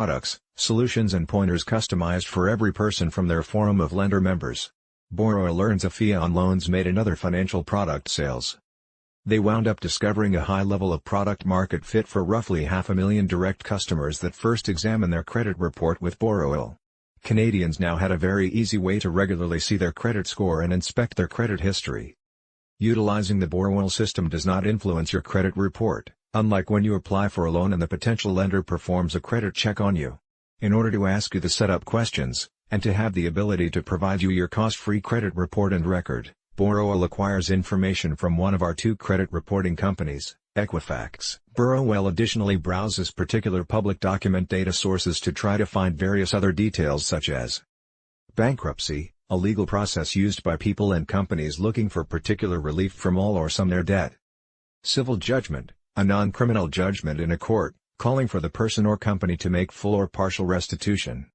products, solutions and pointers customized for every person from their forum of lender members. Borrowell earns a fee on loans made and other financial product sales. They wound up discovering a high level of product market fit for roughly 500,000 direct customers that first examine their credit report with Borrowell. Canadians now had a very easy way to regularly see their credit score and inspect their credit history. Utilizing the Borrowell system does not influence your credit report, unlike when you apply for a loan and the potential lender performs a credit check on you. In order to ask you the setup questions, and to have the ability to provide you your cost-free credit report and record, Borrowell acquires information from one of our two credit reporting companies, Equifax. Borrowell additionally browses particular public document data sources to try to find various other details such as bankruptcy, a legal process used by people and companies looking for particular relief from all or some their debt. Civil judgment, a non-criminal judgment in a court, calling for the person or company to make full or partial restitution.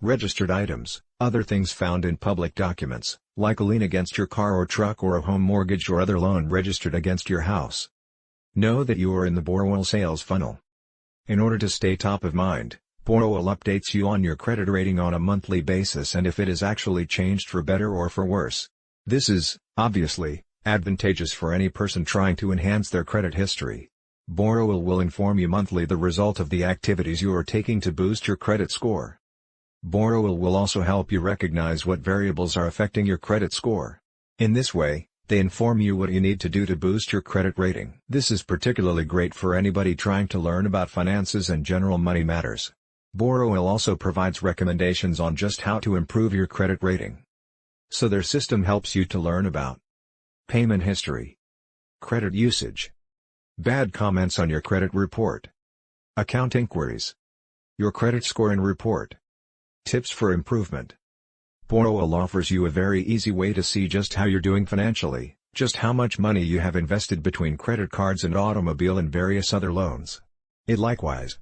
Registered items, other things found in public documents, like a lien against your car or truck or a home mortgage or other loan registered against your house. Know that you are in the Borrowell sales funnel. In order to stay top of mind, Borrowell updates you on your credit rating on a monthly basis and if it is actually changed for better or for worse. This is, obviously, advantageous for any person trying to enhance their credit history. Borrowell will inform you monthly the result of the activities you are taking to boost your credit score. Borrowell will also help you recognize what variables are affecting your credit score. In this way, they inform you what you need to do to boost your credit rating. This is particularly great for anybody trying to learn about finances and general money matters. Borrowell also provides recommendations on just how to improve your credit rating. So their system helps you to learn about payment history, credit usage, bad comments on your credit report, account inquiries, your credit score and report, tips for improvement. Borrowell offers you a very easy way to see just how you're doing financially, just how much money you have invested between credit cards and automobile and various other loans. It likewise.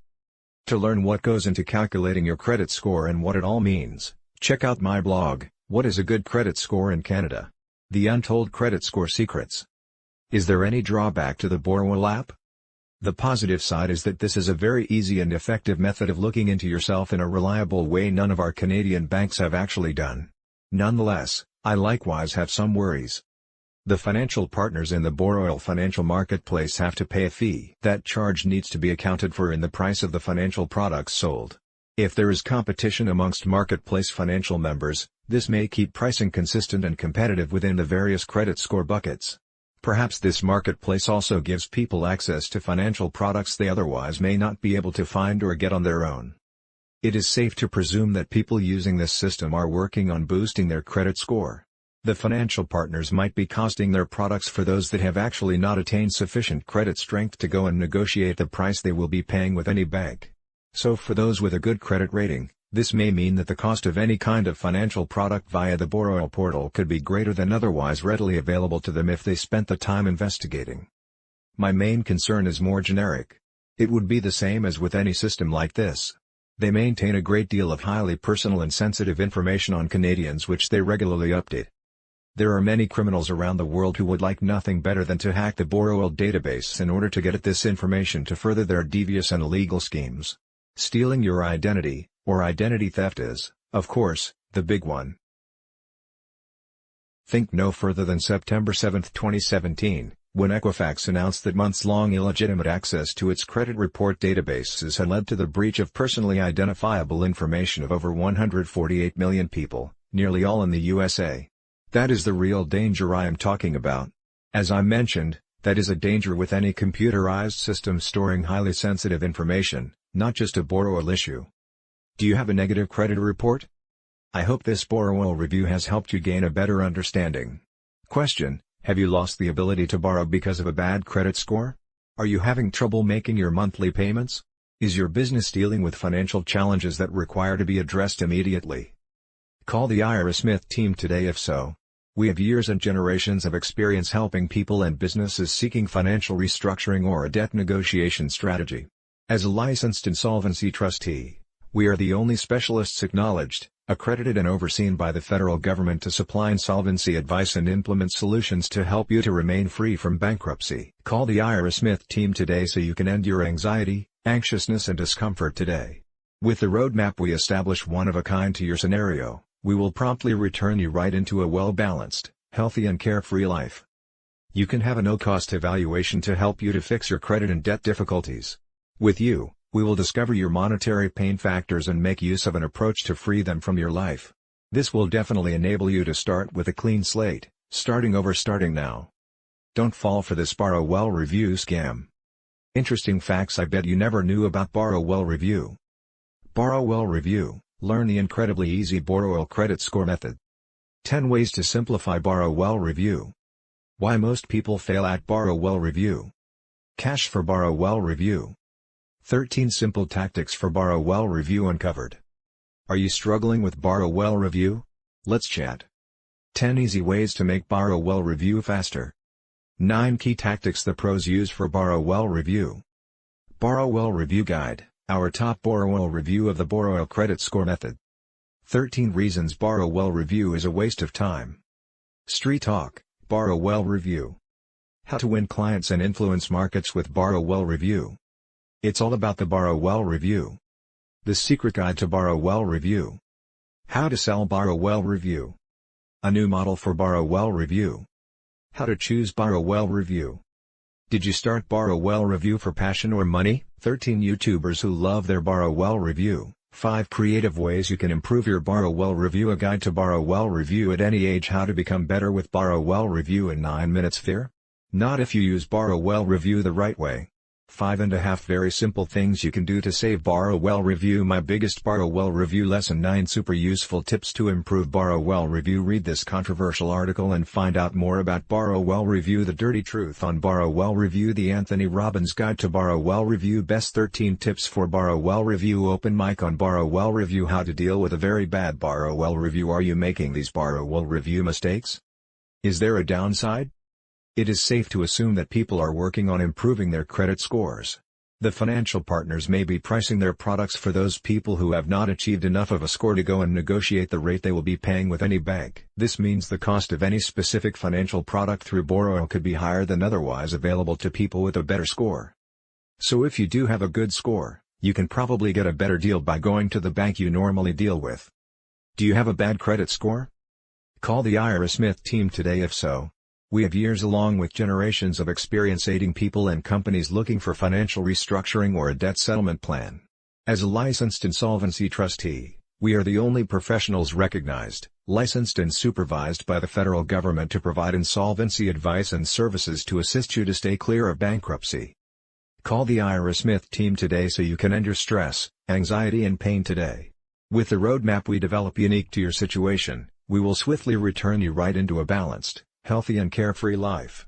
To learn what goes into calculating your credit score and what it all means, check out my blog, What is a Good Credit Score in Canada? The Untold Credit Score Secrets. Is there any drawback to the Borrowell app? The positive side is that this is a very easy and effective method of looking into yourself in a reliable way none of our Canadian banks have actually done. Nonetheless, I likewise have some worries. The financial partners in the Borrowell financial marketplace have to pay a fee. That charge needs to be accounted for in the price of the financial products sold. If there is competition amongst marketplace financial members, this may keep pricing consistent and competitive within the various credit score buckets. Perhaps this marketplace also gives people access to financial products they otherwise may not be able to find or get on their own. It is safe to presume that people using this system are working on boosting their credit score. The financial partners might be costing their products for those that have actually not attained sufficient credit strength to go and negotiate the price they will be paying with any bank. So for those with a good credit rating, this may mean that the cost of any kind of financial product via the Borrowell portal could be greater than otherwise readily available to them if they spent the time investigating. My main concern is more generic. It would be the same as with any system like this. They maintain a great deal of highly personal and sensitive information on Canadians which they regularly update. There are many criminals around the world who would like nothing better than to hack the Borrowell database in order to get at this information to further their devious and illegal schemes. Stealing your identity, or identity theft is, of course, the big one. Think no further than September 7, 2017, when Equifax announced that months-long illegitimate access to its credit report databases had led to the breach of personally identifiable information of over 148 million people, nearly all in the USA. That is the real danger I am talking about. As I mentioned, that is a danger with any computerized system storing highly sensitive information, not just a Borrowell issue. Do you have a negative credit report? I hope this Borrowell review has helped you gain a better understanding. Question: have you lost the ability to borrow because of a bad credit score? Are you having trouble making your monthly payments? Is your business dealing with financial challenges that require to be addressed immediately? Call the Ira Smith team today if so. We have years and generations of experience helping people and businesses seeking financial restructuring or a debt negotiation strategy. As a licensed insolvency trustee, we are the only specialists acknowledged, accredited and overseen by the federal government to supply insolvency advice and implement solutions to help you to remain free from bankruptcy. Call the Ira Smith team today so you can end your anxiety, anxiousness and discomfort today. With the roadmap we establish one of a kind to your scenario, we will promptly return you right into a well-balanced, healthy and carefree life. You can have a no-cost evaluation to help you to fix your credit and debt difficulties. With you, we will discover your monetary pain factors and make use of an approach to free them from your life. This will definitely enable you to start with a clean slate, starting now. Don't fall for this Borrowell review scam. Interesting facts I bet you never knew about Borrowell review. Borrowell review, learn the incredibly easy Borrowell credit score method. 10 ways to simplify Borrowell review. Why most people fail at Borrowell review. Cash for Borrowell review. 13 simple tactics for Borrowell review uncovered. Are you struggling with Borrowell review? Let's chat. 10 easy ways to make Borrowell review faster. 9 key tactics the pros use for Borrowell review. Borrowell review guide, our top Borrowell review of the Borrowell credit score method. 13 reasons Borrowell review is a waste of time. Street talk, Borrowell review. How to win clients and influence markets with Borrowell review. It's all about the Borrowell review. The secret guide to Borrowell review. How to sell Borrowell review. A new model for Borrowell review. How to choose Borrowell review. Did you start Borrowell review for passion or money? 13 YouTubers who love their Borrowell review. 5 creative ways you can improve your Borrowell review. A guide to Borrowell review at any age. How to become better with Borrowell review in 9 minutes. Fear? Not if you use Borrowell review the right way. 5.5 very simple things you can do to save Borrowell review. My biggest Borrowell review lesson. 9 super useful tips to improve Borrowell review. Read this controversial article and find out more about Borrowell review. The dirty truth on Borrowell review. The Anthony Robbins Guide to Borrowell review. Best 13 tips for Borrowell review. Open mic on Borrowell review. How to deal with a very bad Borrowell review. Are you making these Borrowell review mistakes? Is there a downside? It is safe to assume that people are working on improving their credit scores. The financial partners may be pricing their products for those people who have not achieved enough of a score to go and negotiate the rate they will be paying with any bank. This means the cost of any specific financial product through Borrowell could be higher than otherwise available to people with a better score. So if you do have a good score, you can probably get a better deal by going to the bank you normally deal with. Do you have a bad credit score? Call the Ira Smith team today if so. We have years along with generations of experience aiding people and companies looking for financial restructuring or a debt settlement plan. As a licensed insolvency trustee, we are the only professionals recognized, licensed and supervised by the federal government to provide insolvency advice and services to assist you to stay clear of bankruptcy. Call the Ira Smith team today so you can end your stress, anxiety and pain today. With the roadmap we develop unique to your situation, we will swiftly return you right into a balanced, healthy and carefree life.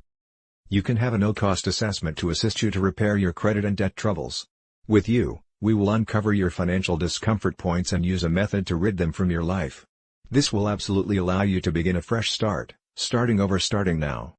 You can have a no-cost assessment to assist you to repair your credit and debt troubles. With you, we will uncover your financial discomfort points and use a method to rid them from your life. This will absolutely allow you to begin a fresh start, starting now.